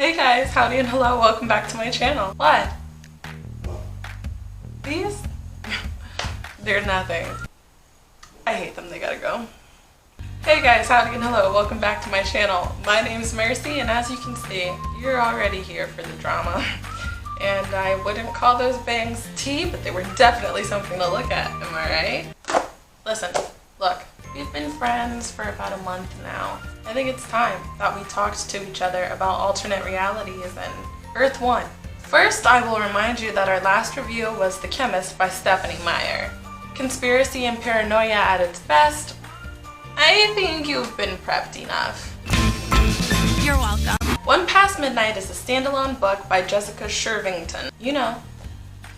Hey guys, howdy and hello, welcome back to my channel. What? These? They're nothing. I hate them, they gotta go. Hey guys, howdy and hello, welcome back to my channel. My name is Mercy, and as you can see, you're already here for the drama. And I wouldn't call those bangs tea, but they were definitely something to look at, am I right? Listen, look, we've been friends for about a month now. I think it's time that we talked to each other about alternate realities and Earth 1. First, I will remind you that our last review was The Chemist by Stephanie Meyer. Conspiracy and paranoia at its best. I think you've been prepped enough. You're welcome. One Past Midnight is a standalone book by Jessica Shirvington. You know,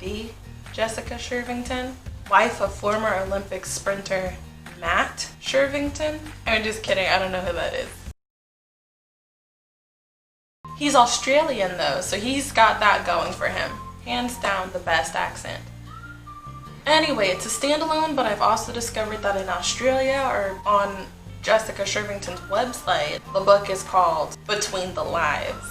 the Jessica Shirvington, wife of former Olympic sprinter Matt Shirvington. I'm just kidding, I don't know who that is. He's Australian though, so he's got that going for him. Hands down the best accent. Anyway, it's a standalone, but I've also discovered that in Australia, or on Jessica Shirvington's website, the book is called Between the Lives.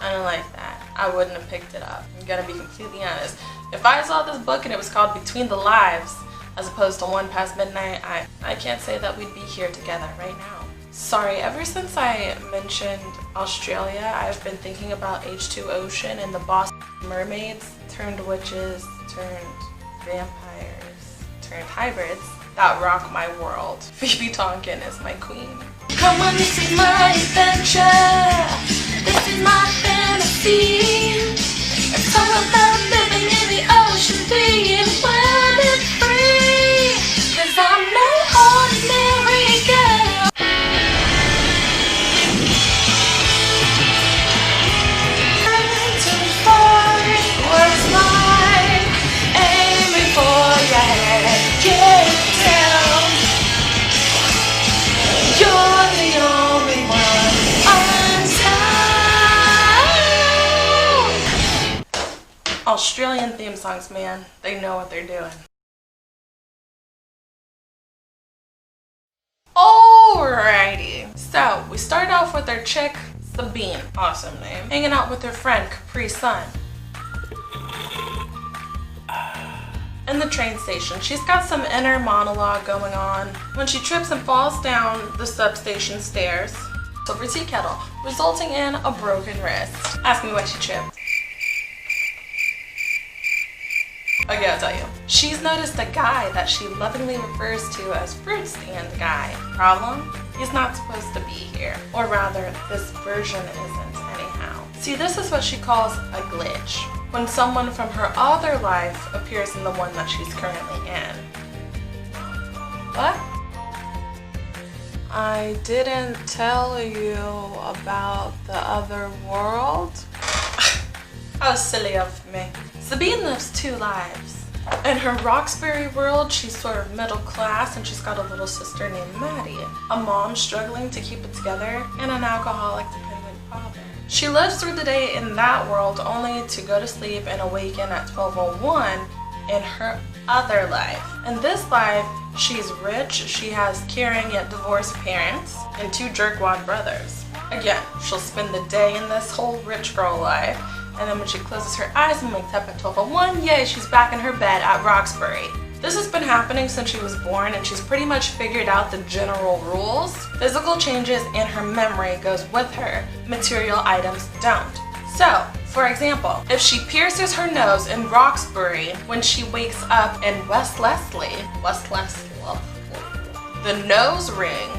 I don't like that. I wouldn't have picked it up. I'm gonna be completely honest. If I saw this book and it was called Between the Lives, as opposed to One Past Midnight, I can't say that we'd be here together right now. Sorry, ever since I mentioned Australia, I've been thinking about H2 Ocean and the Boston mermaids turned witches, turned vampires, turned hybrids that rock my world. Phoebe Tonkin is my queen. Come on, this is my adventure. This is my fantasy. It's all about living in the ocean, being wild and free. 'Cause I'm no ordinary girl. Searching for it was mine. Aiming for your head, get down. You're the only one on town. Australian theme songs, man. They know what they're doing. Alrighty. So, we start off with our chick, Sabine, awesome name, hanging out with her friend, Capri Sun. In the train station, she's got some inner monologue going on when she trips and falls down the substation stairs over tea kettle, resulting in a broken wrist. Ask me why she tripped. Okay, I'll tell you. She's noticed a guy that she lovingly refers to as Fruit Stand Guy. Problem? He's not supposed to be here. Or rather, this version isn't anyhow. See, this is what she calls a glitch. When someone from her other life appears in the one that she's currently in. What? I didn't tell you about the other world? How silly of me. Sabine lives two lives. In her Roxbury world, she's sort of middle class and she's got a little sister named Maddie, a mom struggling to keep it together, and an alcoholic dependent father. She lives through the day in that world only to go to sleep and awaken at 12:01 in her other life. In this life, she's rich, she has caring yet divorced parents, and two jerkwad brothers. Again, she'll spend the day in this whole rich girl life, and then when she closes her eyes and wakes up at 12:01, yay, she's back in her bed at Roxbury. This has been happening since she was born, and she's pretty much figured out the general rules. Physical changes in her memory goes with her, material items don't. So, for example, if she pierces her nose in Roxbury when she wakes up in West Leslie, the nose ring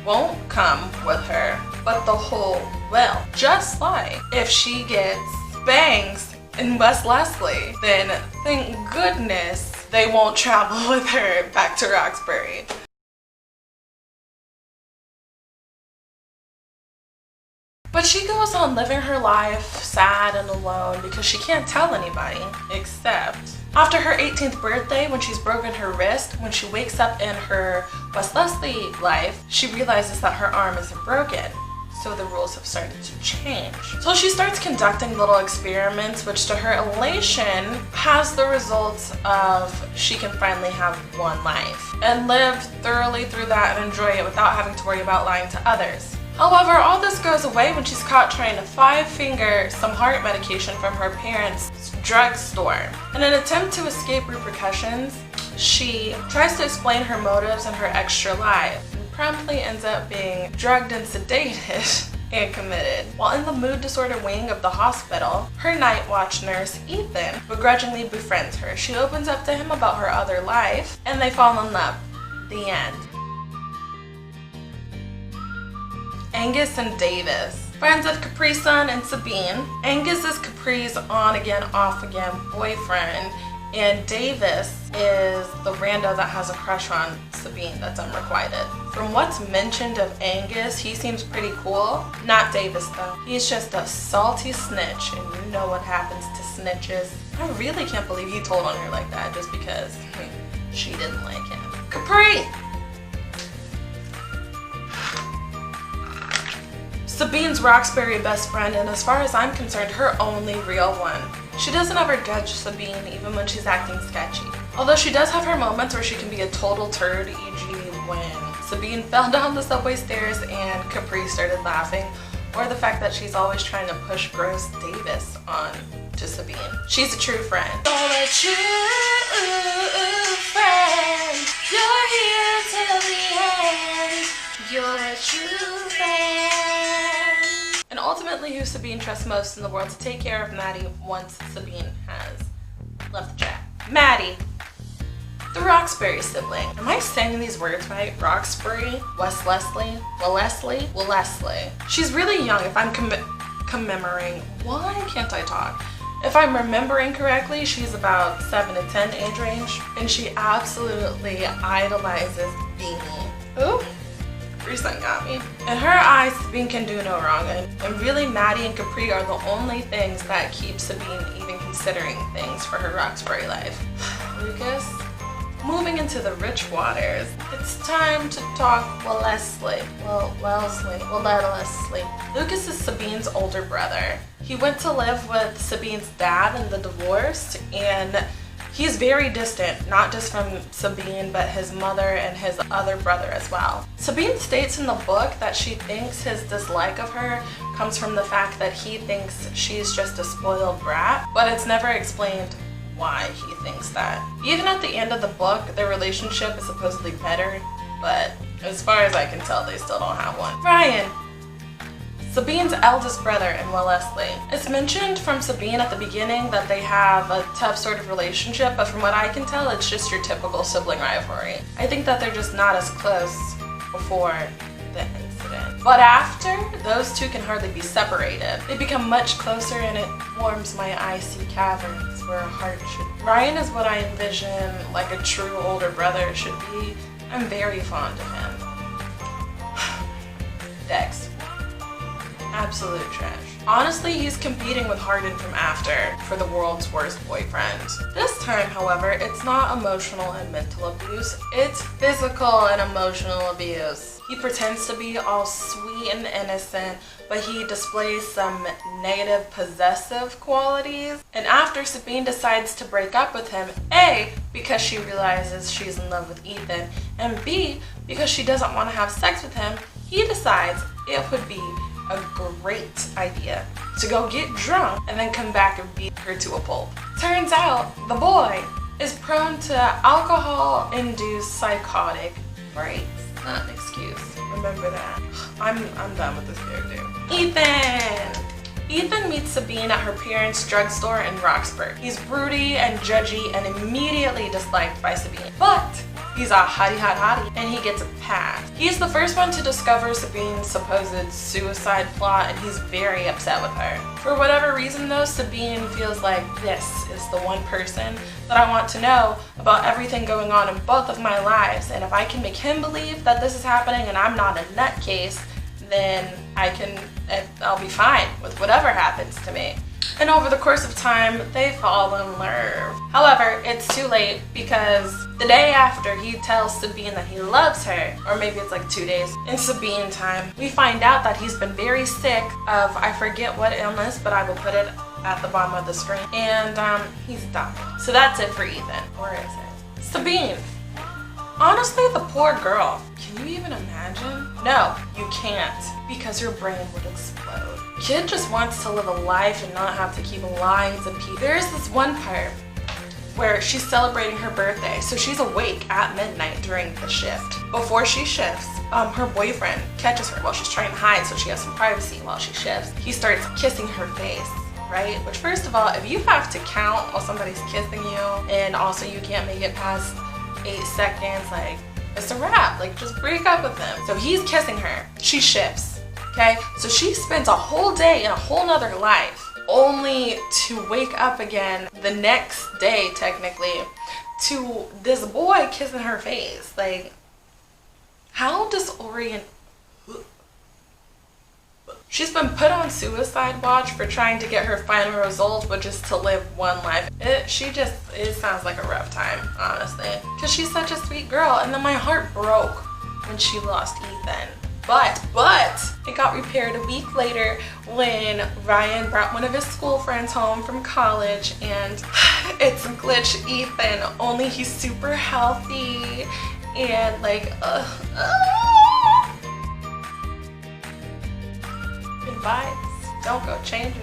won't come with her, but the hole will. Just like if she gets bangs in West Leslie, then thank goodness they won't travel with her back to Roxbury. But she goes on living her life sad and alone because she can't tell anybody, except after her 18th birthday, when she's broken her wrist, when she wakes up in her West Leslie life, she realizes that her arm isn't broken. So the rules have started to change. So she starts conducting little experiments, which to her elation has the results of she can finally have one life and live thoroughly through that and enjoy it without having to worry about lying to others. However, all this goes away when she's caught trying to five-finger some heart medication from her parents' drugstore. In an attempt to escape repercussions, she tries to explain her motives and her extra life, and promptly ends up being drugged and sedated and committed. While in the mood disorder wing of the hospital, her night watch nurse, Ethan, begrudgingly befriends her. She opens up to him about her other life, and they fall in love. The end. Angus and Davis. Friends of Capri's son and Sabine. Angus is Capri's on-again, off-again boyfriend, and Davis is the rando that has a crush on Sabine that's unrequited. From what's mentioned of Angus, he seems pretty cool. Not Davis though. He's just a salty snitch, and you know what happens to snitches. I really can't believe he told on her like that just because she didn't like him. Capri! Sabine's Roxbury best friend, and as far as I'm concerned, her only real one. She doesn't ever judge Sabine, even when she's acting sketchy. Although she does have her moments where she can be a total turd, e.g. when Sabine fell down the subway stairs and Capri started laughing, or the fact that she's always trying to push gross Davis on to Sabine. She's a true friend. You're a true friend. You're here till the end. You're a true friend. And ultimately, who Sabine trusts most in the world to take care of Maddie once Sabine has left the chat. Maddie, the Roxbury sibling. Am I saying these words right? Roxbury, West Leslie, Leslie. She's really young if I'm commemorating. Why can't I talk? If I'm remembering correctly, she's about 7 to 10 age range, and she absolutely idolizes Beanie. Ooh. Recent got me. In her eyes, Sabine can do no wrong, and really Maddie and Capri are the only things that keep Sabine even considering things for her Roxbury life. Lucas, moving into the rich waters, it's time to talk Wellesley. Wellesley. Lucas is Sabine's older brother. He went to live with Sabine's dad in the divorce, and he's very distant, not just from Sabine, but his mother and his other brother as well. Sabine states in the book that she thinks his dislike of her comes from the fact that he thinks she's just a spoiled brat, but it's never explained why he thinks that. Even at the end of the book, their relationship is supposedly better, but as far as I can tell, they still don't have one. Ryan, Sabine's eldest brother in Wellesley. It's mentioned from Sabine at the beginning that they have a tough sort of relationship, but from what I can tell, it's just your typical sibling rivalry. I think that they're just not as close before the incident. But after, those two can hardly be separated. They become much closer, and it warms my icy caverns where a heart should be. Ryan is what I envision like a true older brother should be. I'm very fond of him. Dex. Absolute trash. Honestly, he's competing with Hardin from After for the world's worst boyfriend. This time, however, it's not emotional and mental abuse, it's physical and emotional abuse. He pretends to be all sweet and innocent, but he displays some negative possessive qualities. And after Sabine decides to break up with him, A, because she realizes she's in love with Ethan, and B, because she doesn't want to have sex with him, he decides it would be a great idea to go get drunk and then come back and beat her to a pulp. Turns out the boy is prone to alcohol-induced psychotic breaks. Not an excuse. Remember that. I'm done with this character. Ethan meets Sabine at her parents' drugstore in Roxbury. He's broody and judgy and immediately disliked by Sabine. But he's a hottie, and he gets a pass. He's the first one to discover Sabine's supposed suicide plot, and he's very upset with her. For whatever reason though, Sabine feels like this is the one person that I want to know about everything going on in both of my lives, and if I can make him believe that this is happening and I'm not a nutcase, then I'll be fine with whatever happens to me. And over the course of time, they fall in love. However, it's too late because the day after he tells Sabine that he loves her, or maybe it's like 2 days, in Sabine time, we find out that he's been very sick of, I forget what illness, but I will put it at the bottom of the screen, and he's died. So that's it for Ethan. Or is it? Sabine. Honestly, the poor girl. Can you even imagine? No, you can't, because your brain would explode. Kid just wants to live a life and not have to keep lying to people. There's this one part where she's celebrating her birthday, so she's awake at midnight during the shift. Before she shifts, her boyfriend catches her while she's trying to hide so she has some privacy while she shifts. He starts kissing her face, right? Which, first of all, if you have to count while somebody's kissing you and also you can't make it past 8 seconds, like, it's a wrap. Like, just break up with him. So he's kissing her. She shifts, okay? So she spends a whole day in a whole nother life only to wake up again the next day, technically, to this boy kissing her face. Like, how disorienting. She's been put on suicide watch for trying to get her final result, which is to live one life. It sounds like a rough time, honestly, because she's such a sweet girl. And then my heart broke when she lost Ethan. But it got repaired a week later when Ryan brought one of his school friends home from college, and it's Glitch Ethan, only he's super healthy and like Vibes. Don't go changing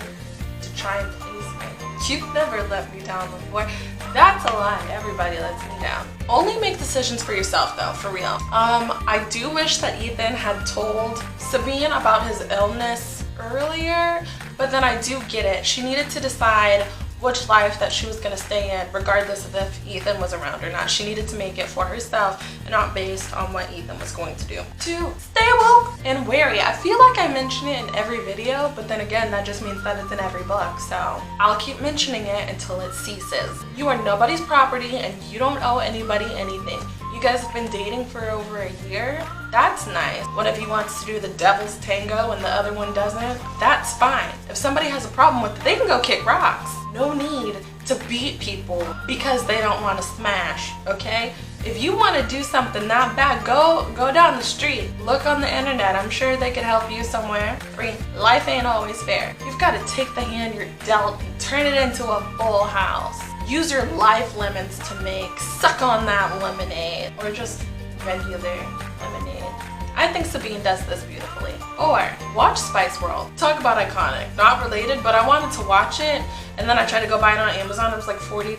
to try and please me. You've never let me down before. That's a lie. Everybody lets me down. Only make decisions for yourself though, for real. I do wish that Ethan had told Sabine about his illness earlier, but then I do get it. She needed to decide which life that she was going to stay in, regardless of if Ethan was around or not. She needed to make it for herself and not based on what Ethan was going to do. To stay woke and wary. I feel like I mention it in every video, but then again, that just means that it's in every book. So I'll keep mentioning it until it ceases. You are nobody's property and you don't owe anybody anything. You guys have been dating for over a year. That's nice. One of you wants to do the devil's tango and the other one doesn't. That's fine. If somebody has a problem with it, they can go kick rocks. No need to beat people because they don't want to smash, okay? If you want to do something that bad, go down the street. Look on the internet. I'm sure they could help you somewhere. Life ain't always fair. You've got to take the hand you're dealt and turn it into a full house. Use your life lemons to suck on that lemonade, or just regular lemonade. I think Sabine does this beautifully. Or watch Spice World. Talk about iconic. Not related, but I wanted to watch it, and then I tried to go buy it on Amazon. It was like $40,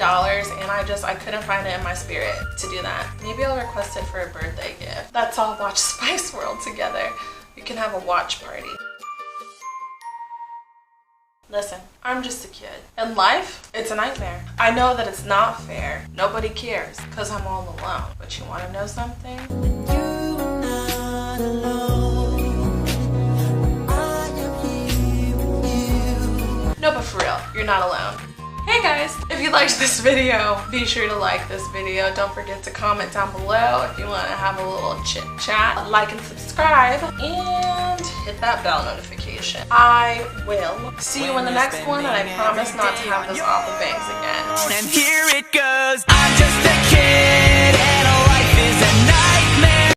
and I couldn't find it in my spirit to do that. Maybe I'll request it for a birthday gift. Let's all watch Spice World together. We can have a watch party. Listen, I'm just a kid. In life, it's a nightmare. I know that it's not fair. Nobody cares, because I'm all alone. But you want to know something? You're not alone. I am here with you. No, but for real, you're not alone. Hey guys, if you liked this video, be sure to like this video. Don't forget to comment down below if you want to have a little chit chat. Like and subscribe, and hit that bell notification. I will see you in the next one, and I promise not to have this awful bangs again. And here it goes. I'm just a kid.